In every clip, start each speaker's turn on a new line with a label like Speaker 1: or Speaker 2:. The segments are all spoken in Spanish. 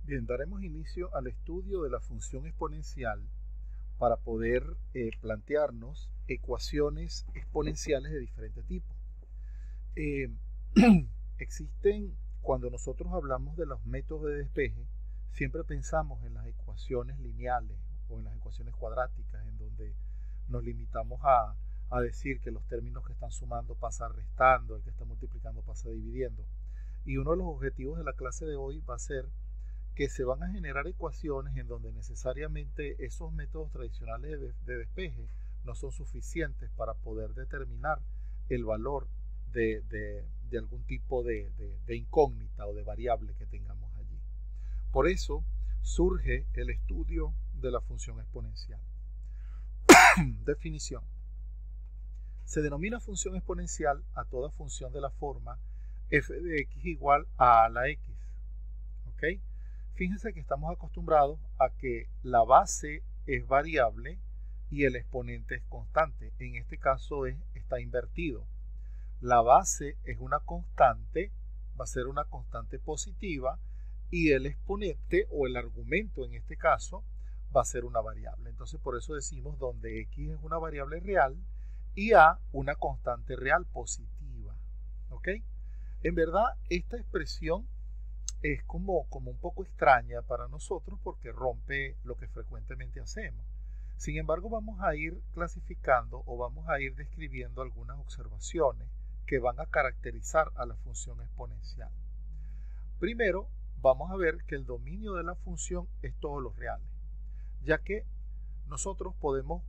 Speaker 1: Bien, daremos inicio al estudio de la función exponencial para poder plantearnos ecuaciones exponenciales de diferente tipo. Eh, Existen, cuando nosotros hablamos de los métodos de despeje, siempre pensamos en las ecuaciones lineales o en las ecuaciones cuadráticas, en donde nos limitamos a decir que los términos que están sumando pasa restando, el que está multiplicando pasa dividiendo. Y uno de los objetivos de la clase de hoy va a ser que se van a generar ecuaciones en donde necesariamente esos métodos tradicionales de despeje no son suficientes para poder determinar el valor de algún tipo de incógnita o de variable que tengamos allí. Por eso surge el estudio de la función exponencial. Definición. Se denomina función exponencial a toda función de la forma f de x igual a la x. ¿Ok? Fíjense que estamos acostumbrados a que la base es variable y el exponente es constante. En este caso está invertido. La base es una constante, va a ser una constante positiva, y el exponente o el argumento en este caso va a ser una variable. Entonces por eso decimos donde x es una variable real y a una constante real positiva. ¿Ok? En verdad esta expresión es como un poco extraña para nosotros porque rompe lo que frecuentemente hacemos. Sin embargo, vamos a ir clasificando o vamos a ir describiendo algunas observaciones que van a caracterizar a la función exponencial. Primero, vamos a ver que el dominio de la función es todos los reales, ya que nosotros podemos,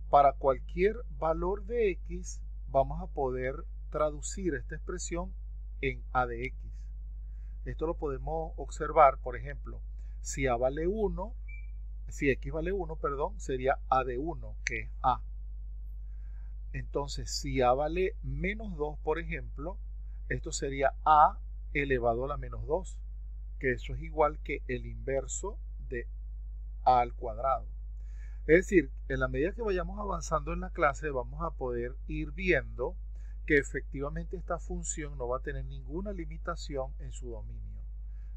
Speaker 1: para cualquier valor de x, vamos a poder traducir esta expresión en a de x. Esto lo podemos observar, por ejemplo, si x vale 1, sería a de 1, que es a. Entonces, si a vale menos 2, por ejemplo, esto sería a elevado a la menos 2, que eso es igual que el inverso de a al cuadrado. Es decir, en la medida que vayamos avanzando en la clase, vamos a poder ir viendo que efectivamente esta función no va a tener ninguna limitación en su dominio.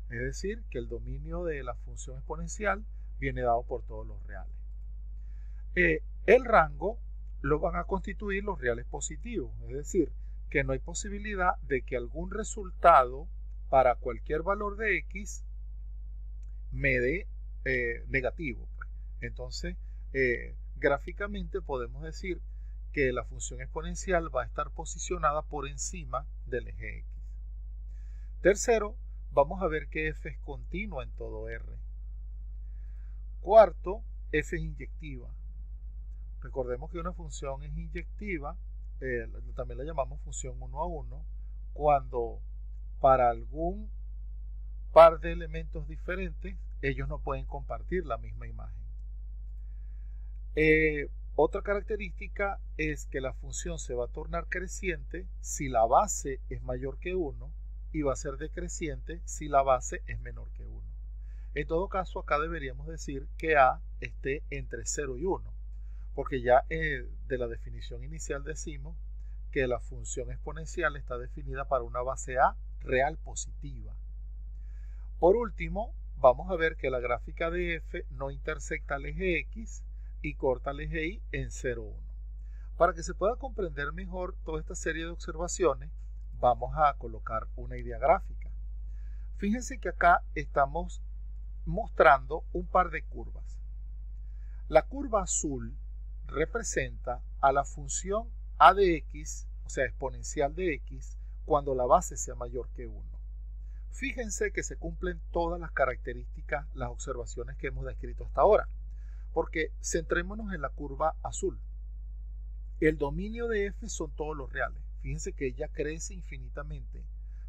Speaker 1: Es decir, que el dominio de la función exponencial viene dado por todos los reales. El rango lo van a constituir los reales positivos, es decir, que no hay posibilidad de que algún resultado para cualquier valor de x me dé negativo. Entonces, gráficamente podemos decir que la función exponencial va a estar posicionada por encima del eje x. Tercero, vamos a ver que f es continua en todo r. Cuarto, f es inyectiva. Recordemos que una función es inyectiva, también la llamamos función 1 a 1, cuando para algún par de elementos diferentes ellos no pueden compartir la misma imagen. Otra característica es que la función se va a tornar creciente si la base es mayor que 1 y va a ser decreciente si la base es menor que 1. En todo caso, acá deberíamos decir que a esté entre 0 y 1, porque ya de la definición inicial decimos que la función exponencial está definida para una base a real positiva. Por último, vamos a ver que la gráfica de f no intersecta el eje x y corta el eje y en 0, 1. Para que se pueda comprender mejor toda esta serie de observaciones, vamos a colocar una idea gráfica. Fíjense que acá estamos mostrando un par de curvas. La curva azul representa a la función a de x, o sea, exponencial de x, cuando la base sea mayor que 1. Fíjense que se cumplen todas las características, las observaciones que hemos descrito hasta ahora, porque centrémonos en la curva azul. El dominio de f son todos los reales. Fíjense que ella crece infinitamente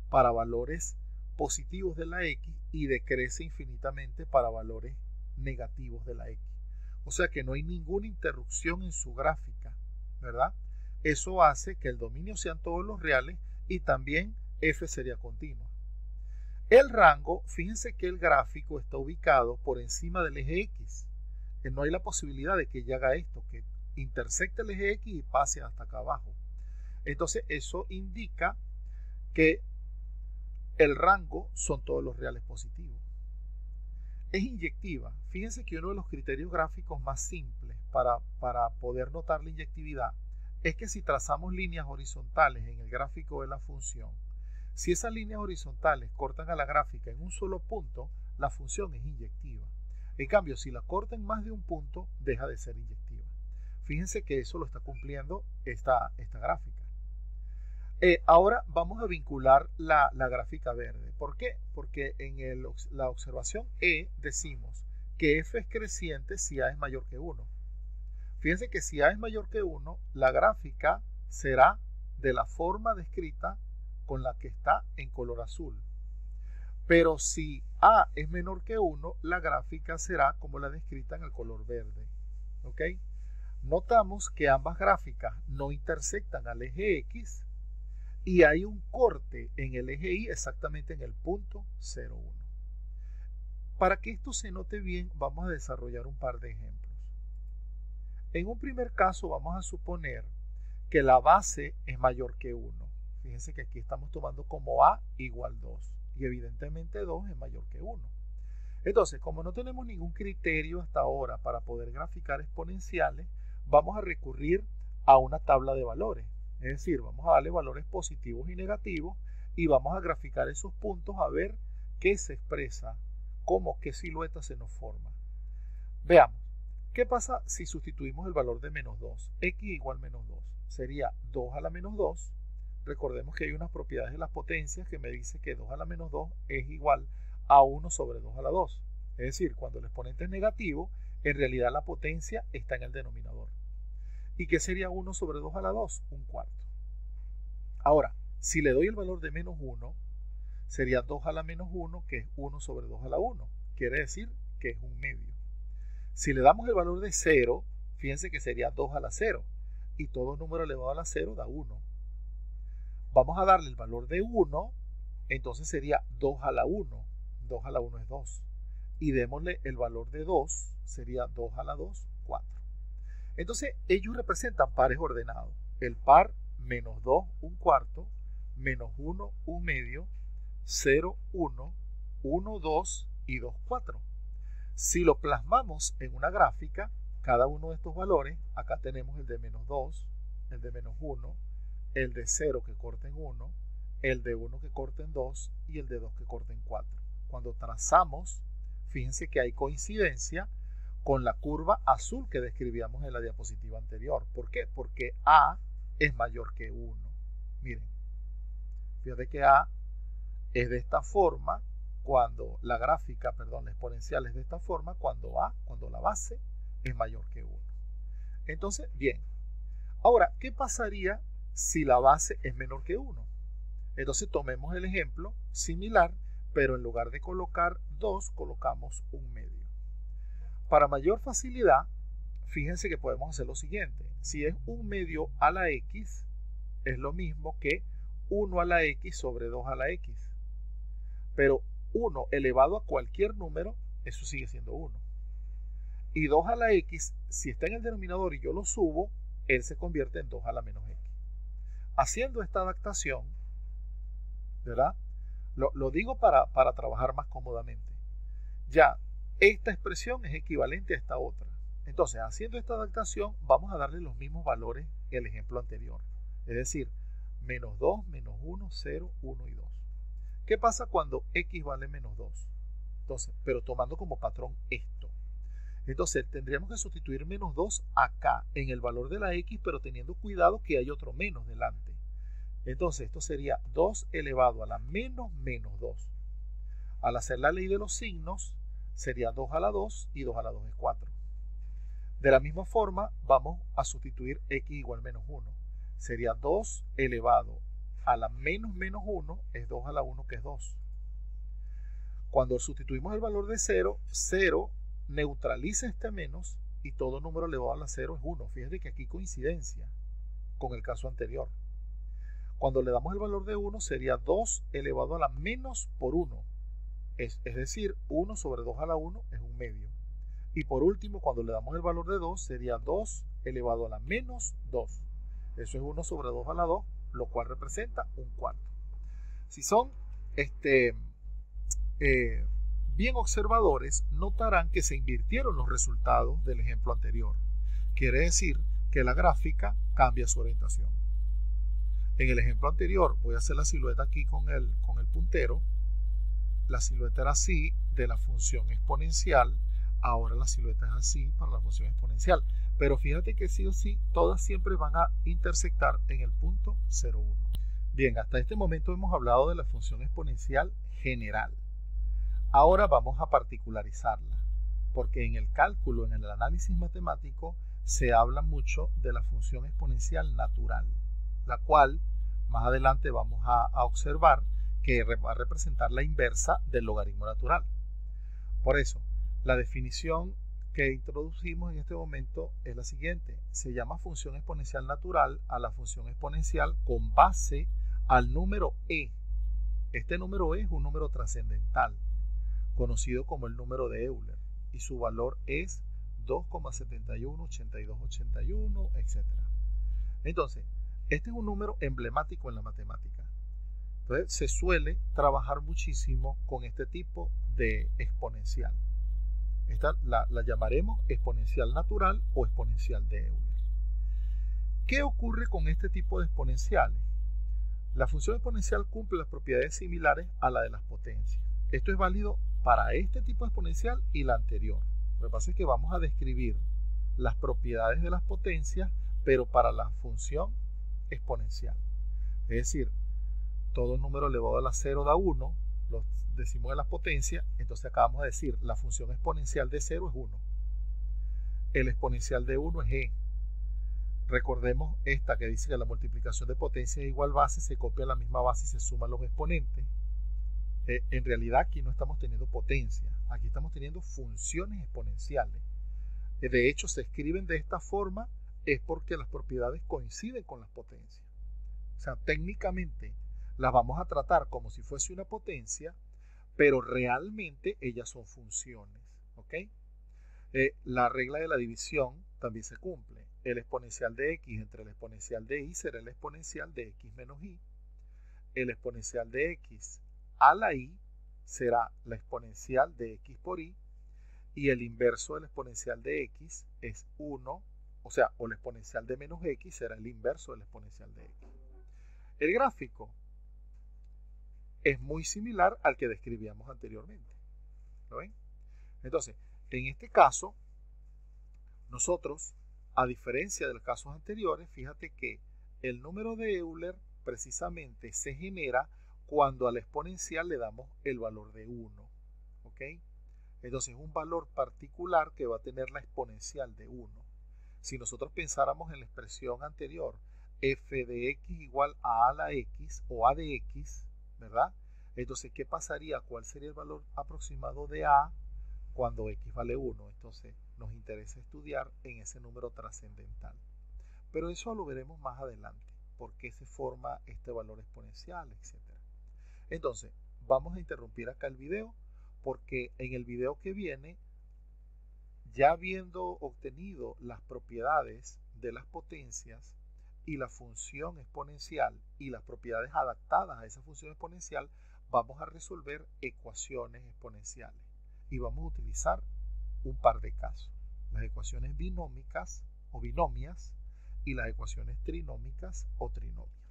Speaker 1: para valores positivos de la x y decrece infinitamente para valores negativos de la x. O sea que no hay ninguna interrupción en su gráfica, ¿verdad? Eso hace que el dominio sean todos los reales y también f sería continua. El rango, fíjense que el gráfico está ubicado por encima del eje x. No hay la posibilidad de que ella haga esto, que intersecte el eje x y pase hasta acá abajo. Entonces eso indica que el rango son todos los reales positivos. es inyectiva. Fíjense que uno de los criterios gráficos más simples para poder notar la inyectividad es que si trazamos líneas horizontales en el gráfico de la función, si esas líneas horizontales cortan a la gráfica en un solo punto, la función es inyectiva. En cambio, si la corta en más de un punto, deja de ser inyectiva. Fíjense que eso lo está cumpliendo esta gráfica. Ahora vamos a vincular la gráfica verde. ¿Por qué? Porque en la observación E decimos que f es creciente si a es mayor que 1. Fíjense que si a es mayor que 1, la gráfica será de la forma descrita con la que está en color azul. Pero si a es menor que 1, la gráfica será como la descrita en el color verde. ¿Ok? Notamos que ambas gráficas no intersectan al eje X y hay un corte en el eje Y exactamente en el punto 0,1. Para que esto se note bien, vamos a desarrollar un par de ejemplos. En un primer caso vamos a suponer que la base es mayor que 1. Fíjense que aquí estamos tomando como a igual 2 y evidentemente 2 es mayor que 1. Entonces, como no tenemos ningún criterio hasta ahora para poder graficar exponenciales, vamos a recurrir a una tabla de valores. Es decir, vamos a darle valores positivos y negativos y vamos a graficar esos puntos a ver qué se expresa, qué silueta se nos forma. Veamos, ¿qué pasa si sustituimos el valor de menos 2? X igual menos 2. Sería 2 a la menos 2. Recordemos que hay unas propiedades de las potencias que me dice que 2 a la menos 2 es igual a 1 sobre 2 a la 2. Es decir, cuando el exponente es negativo, en realidad la potencia está en el denominador. ¿Y qué sería 1 sobre 2 a la 2? Un cuarto. Ahora, si le doy el valor de menos 1, sería 2 a la menos 1, que es 1 sobre 2 a la 1. Quiere decir que es un medio. Si le damos el valor de 0, fíjense que sería 2 a la 0. Y todo número elevado a la 0 da 1. Vamos a darle el valor de 1, entonces sería 2 a la 1. 2 a la 1 es 2. Y démosle el valor de 2, sería 2 a la 2, 4. Entonces ellos representan pares ordenados. El par menos 2, un cuarto, menos 1, un medio, 0, 1, 1, 2 y 2, 4. Si lo plasmamos en una gráfica, cada uno de estos valores, acá tenemos el de menos 2, el de menos 1, el de 0 que corta en 1, el de 1 que corta en 2 y el de 2 que corta en 4. Cuando trazamos, fíjense que hay coincidencia con la curva azul que describíamos en la diapositiva anterior. ¿Por qué? Porque A es mayor que 1. Miren, fíjate que A es de esta forma cuando la exponencial es de esta forma cuando la base es mayor que 1. Entonces, bien. Ahora, ¿qué pasaría si la base es menor que 1? Entonces tomemos el ejemplo similar, pero en lugar de colocar 2, colocamos un medio. Para mayor facilidad, fíjense que podemos hacer lo siguiente. Si es un medio a la x, es lo mismo que 1 a la x sobre 2 a la x. Pero 1 elevado a cualquier número, eso sigue siendo 1. Y 2 a la x, si está en el denominador y yo lo subo, él se convierte en 2 a la menos x. Haciendo esta adaptación, ¿verdad? Lo digo para trabajar más cómodamente. Ya, esta expresión es equivalente a esta otra. Entonces, haciendo esta adaptación, vamos a darle los mismos valores que el ejemplo anterior. Es decir, menos 2, menos 1, 0, 1 y 2. ¿Qué pasa cuando x vale menos 2? Entonces, pero tomando como patrón esto. Entonces, tendríamos que sustituir menos 2 acá en el valor de la x, pero teniendo cuidado que hay otro menos delante. Entonces, esto sería 2 elevado a la menos 2. Al hacer la ley de los signos, sería 2 a la 2 y 2 a la 2 es 4. De la misma forma, vamos a sustituir x igual menos 1. Sería 2 elevado a la menos 1 es 2 a la 1 que es 2. Cuando sustituimos el valor de 0, 0 neutraliza este menos y todo número elevado a la 0 es 1. Fíjense que aquí coincidencia con el caso anterior. Cuando le damos el valor de 1 sería 2 elevado a la menos por 1. Es decir, 1 sobre 2 a la 1 es un medio. Y por último, cuando le damos el valor de 2, sería 2 elevado a la menos 2. Eso es 1 sobre 2 a la 2, lo cual representa un cuarto. Si son bien observadores notarán que se invirtieron los resultados del ejemplo anterior. Quiere decir que la gráfica cambia su orientación. En el ejemplo anterior voy a hacer la silueta aquí con el puntero. La silueta era así de la función exponencial. Ahora la silueta es así para la función exponencial. Pero fíjate que sí o sí, todas siempre van a intersectar en el punto 0,1. Bien, hasta este momento hemos hablado de la función exponencial general. Ahora vamos a particularizarla, porque en el cálculo, en el análisis matemático, se habla mucho de la función exponencial natural, la cual más adelante vamos a observar que va a representar la inversa del logaritmo natural. Por eso, la definición que introducimos en este momento es la siguiente. Se llama función exponencial natural a la función exponencial con base al número e. Este número e es un número trascendental, conocido como el número de Euler, y su valor es 2,718281, etc. Entonces, este es un número emblemático en la matemática. Entonces, se suele trabajar muchísimo con este tipo de exponencial. Esta la llamaremos exponencial natural o exponencial de Euler. ¿Qué ocurre con este tipo de exponenciales? La función exponencial cumple las propiedades similares a la de las potencias. Esto es válido para este tipo de exponencial y la anterior. Lo que pasa es que vamos a describir las propiedades de las potencias, pero para la función exponencial. Es decir, todo número elevado a la 0 da 1, lo decimos en las potencias, entonces acabamos de decir la función exponencial de 0 es 1. El exponencial de 1 es e. Recordemos esta que dice que la multiplicación de potencia es igual base, se copia la misma base y se suman los exponentes. En realidad aquí no estamos teniendo potencia, aquí estamos teniendo funciones exponenciales. De hecho, se escriben de esta forma es porque las propiedades coinciden con las potencias. O sea, técnicamente las vamos a tratar como si fuese una potencia, pero realmente ellas son funciones. ¿Ok? La regla de la división también se cumple. El exponencial de x entre el exponencial de y será el exponencial de x menos y. El exponencial de x a la y será la exponencial de x por y. Y el inverso del exponencial de x es 1, o sea, o el exponencial de menos x será el inverso del exponencial de x. El gráfico es muy similar al que describíamos anteriormente. ¿Lo ven? Entonces, en este caso, nosotros, a diferencia de los casos anteriores, fíjate que el número de Euler precisamente se genera cuando al exponencial le damos el valor de 1. ¿Ok? Entonces es un valor particular que va a tener la exponencial de 1. Si nosotros pensáramos en la expresión anterior, f de x igual a la x o a de x, ¿verdad? Entonces, ¿qué pasaría? ¿Cuál sería el valor aproximado de a cuando x vale 1? Entonces, nos interesa estudiar en ese número trascendental. Pero eso lo veremos más adelante, por qué se forma este valor exponencial, etc. Entonces, vamos a interrumpir acá el video, porque en el video que viene, ya habiendo obtenido las propiedades de las potencias y la función exponencial y las propiedades adaptadas a esa función exponencial, vamos a resolver ecuaciones exponenciales y vamos a utilizar un par de casos: las ecuaciones binómicas o binomias y las ecuaciones trinómicas o trinomias.